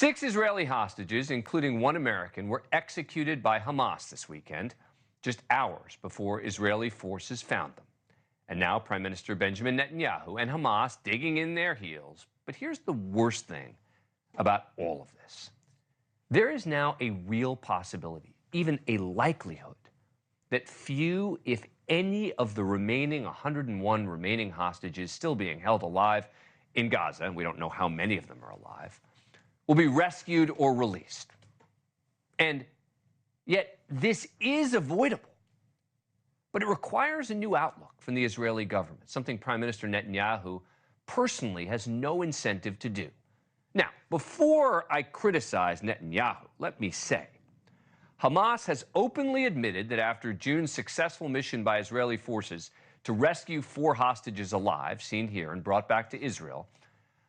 6 Israeli hostages, including one American, were executed by Hamas this weekend, just hours before Israeli forces found them. And now Prime Minister Benjamin Netanyahu and Hamas digging in their heels. But here's the worst thing about all of this. There is now a real possibility, even a likelihood, that few, if any, of the remaining 101 remaining hostages still being held alive in Gaza, and we don't know how many of them are alive, will be rescued or released. And yet this is avoidable. But it requires a new outlook from the Israeli government, something Prime Minister Netanyahu personally has no incentive to do. Now, before I criticize Netanyahu, let me say, Hamas has openly admitted that after June's successful mission by Israeli forces to rescue 4 hostages alive, seen here and brought back to Israel,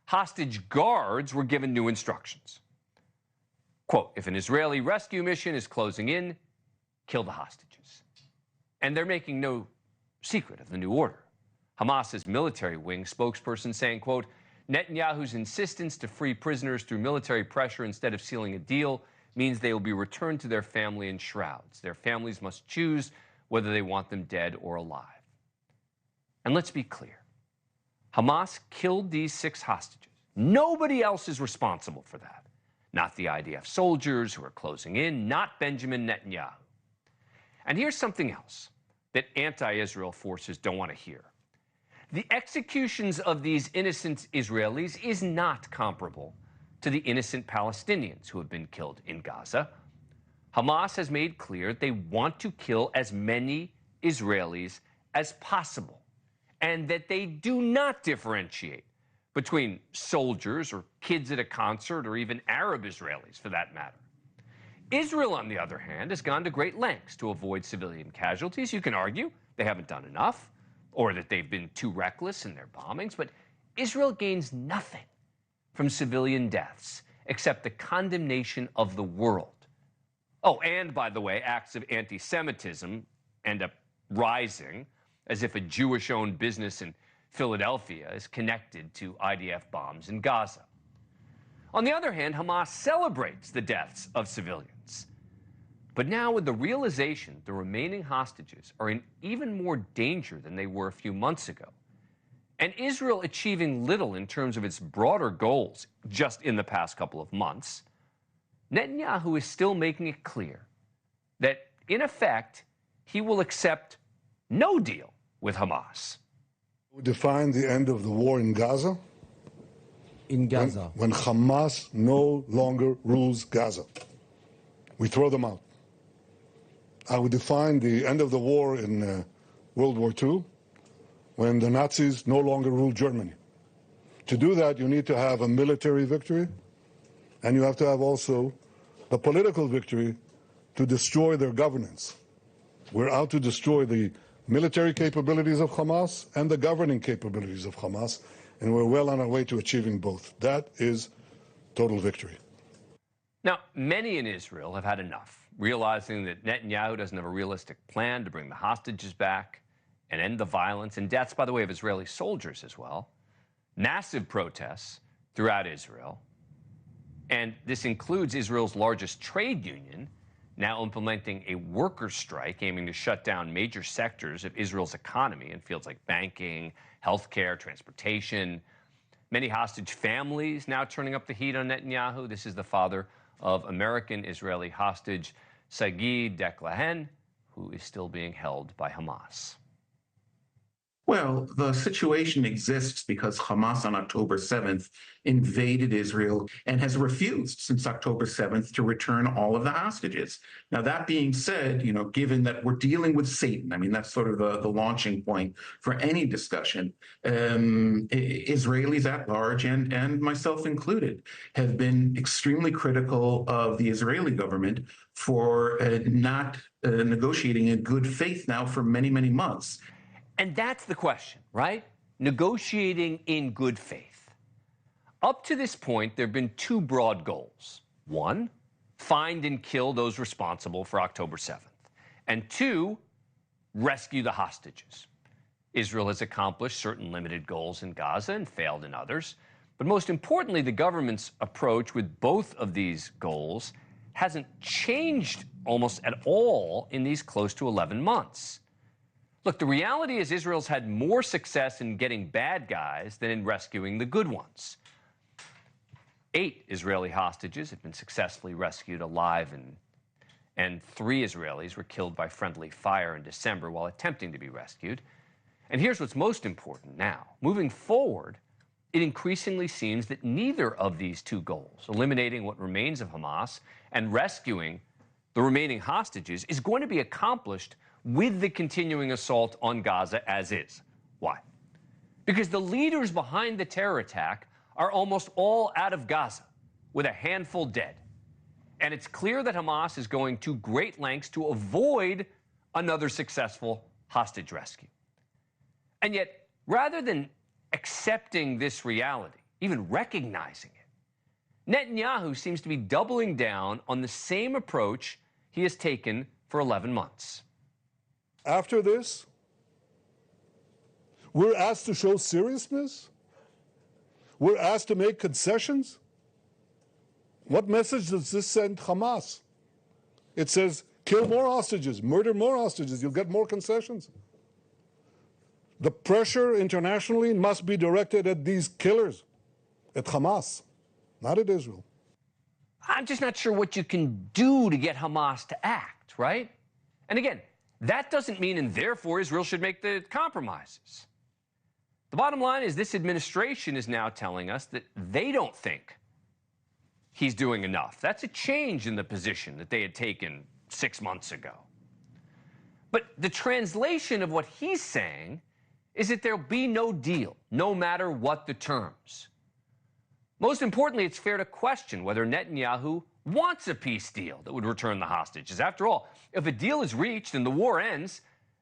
hostage guards were given new instructions. Quote, if an Israeli rescue mission is closing in, kill the hostages. And they're making no secret of the new order. Hamas's military wing spokesperson saying, quote, Netanyahu's insistence to free prisoners through military pressure instead of sealing a deal means they will be returned to their family in shrouds. Their families must choose whether they want them dead or alive. And let's be clear. Hamas killed these 6 hostages. Nobody else is responsible for that. Not the IDF soldiers who are closing in, not Benjamin Netanyahu. And here's something else that anti-Israel forces don't want to hear. The executions of these innocent Israelis is not comparable to the innocent Palestinians who have been killed in Gaza. Hamas has made clear they want to kill as many Israelis as possible, and that they do not differentiate between soldiers or kids at a concert or even Arab Israelis, for that matter. Israel, on the other hand, has gone to great lengths to avoid civilian casualties. You can argue they haven't done enough, or that they've been too reckless in their bombings, but Israel gains nothing from civilian deaths except the condemnation of the world. Oh, and by the way, acts of anti-Semitism end up rising, as if a Jewish-owned business in Philadelphia is connected to IDF bombs in Gaza. On the other hand, Hamas celebrates the deaths of civilians. But now with the realization the remaining hostages are in even more danger than they were a few months ago, and Israel achieving little in terms of its broader goals just in the past couple of months, Netanyahu is still making it clear that, in effect, he will accept no deal with Hamas. We define the end of the war in Gaza. In Gaza. When Hamas no longer rules Gaza. We throw them out. I would define the end of the war in World War II when the Nazis no longer rule Germany. To do that, you need to have a military victory, and you have to have also a political victory to destroy their governance. We're out to destroy the military capabilities of Hamas and the governing capabilities of Hamas, and we're well on our way to achieving both. That is total victory. Now, many in Israel have had enough, realizing that Netanyahu doesn't have a realistic plan to bring the hostages back and end the violence and deaths, by the way, of Israeli soldiers as well. Massive protests throughout Israel. And this includes Israel's largest trade union, now implementing a workers' strike aiming to shut down major sectors of Israel's economy in fields like banking, healthcare, transportation. Many hostage families now turning up the heat on Netanyahu. This is the father of American-Israeli hostage Sagi Deklahen, who is still being held by Hamas. Well, the situation exists because Hamas on October 7th invaded Israel and has refused since October 7th to return all of the hostages. Now, that being said, given that we're dealing with Satan, I mean, that's sort of the launching point for any discussion. Israelis at large, and myself included, have been extremely critical of the Israeli government for not negotiating in good faith now for many, many months. And that's the question, right? Negotiating in good faith. Up to this point, there have been 2 broad goals. 1, find and kill those responsible for October 7th. And 2, rescue the hostages. Israel has accomplished certain limited goals in Gaza and failed in others. But most importantly, the government's approach with both of these goals hasn't changed almost at all in these close to 11 months. Look, the reality is Israel's had more success in getting bad guys than in rescuing the good ones. 8 Israeli hostages have been successfully rescued alive, and 3 Israelis were killed by friendly fire in December while attempting to be rescued. And here's what's most important now. Moving forward, it increasingly seems that neither of these two goals, eliminating what remains of Hamas and rescuing the remaining hostages, is going to be accomplished with the continuing assault on Gaza as is. Why? Because the leaders behind the terror attack are almost all out of Gaza, with a handful dead. And it's clear that Hamas is going to great lengths to avoid another successful hostage rescue. And yet, rather than accepting this reality, even recognizing it, Netanyahu seems to be doubling down on the same approach he has taken for 11 months. After this, we're asked to show seriousness? We're asked to make concessions? What message does this send Hamas? It says, kill more hostages, murder more hostages, you'll get more concessions. The pressure internationally must be directed at these killers, at Hamas, not at Israel. I'm just not sure what you can do to get Hamas to act, right? And again, that doesn't mean, and therefore Israel should make the compromises. The bottom line is this administration is now telling us that they don't think he's doing enough. That's a change in the position that they had taken 6 months ago. But the translation of what he's saying is that there'll be no deal, no matter what the terms. Most importantly, it's fair to question whether Netanyahu wants a peace deal that would return the hostages. After all, if a deal is reached and the war ends,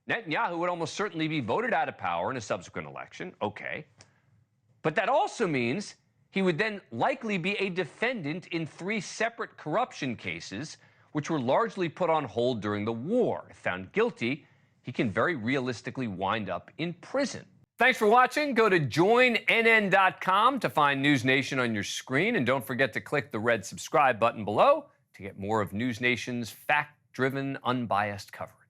Netanyahu would almost certainly be voted out of power in a subsequent election. Okay. But that also means he would then likely be a defendant in 3 separate corruption cases, which were largely put on hold during the war. If found guilty, he can very realistically wind up in prison. Thanks for watching. Go to joinnn.com to find NewsNation on your screen. And don't forget to click the red subscribe button below to get more of NewsNation's fact-driven, unbiased coverage.